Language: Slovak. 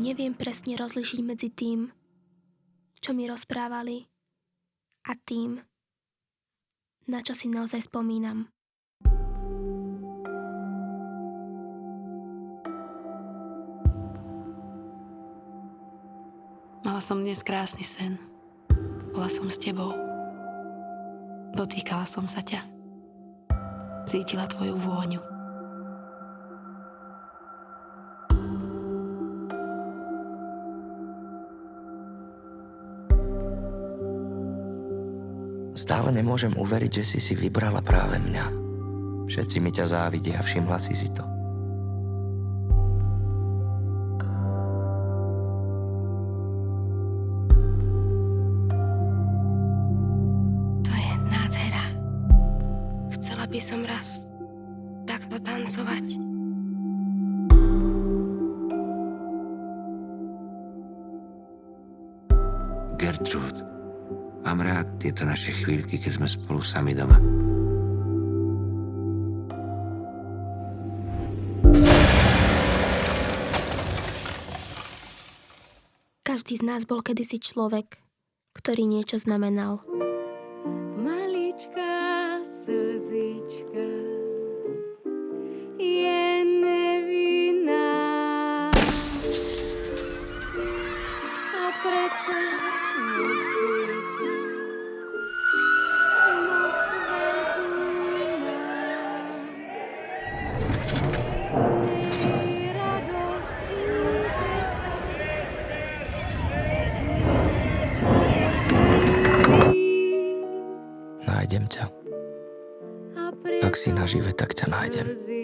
Neviem presne rozlišiť medzi tým, čo mi rozprávali, a tým, na čo si naozaj spomínam. Mala som dnes krásny sen. Bola som s tebou. Dotýkala som sa ťa. Cítila tvoju vôňu. Stále nemôžem uveriť, že si vybrala práve mňa. Všetci mi ťa závidia, všimla si to. To je nádhera. Chcela by som raz takto tancovať. Gertrúd, mám rád tieto naše chvíľky, keď sme spolu sami doma. Každý z nás bol kedysi človek, ktorý niečo znamenal. Maličká slzička je nevinná a predsa Nájdem ťa. Ak si nažive, tak ťa nájdem.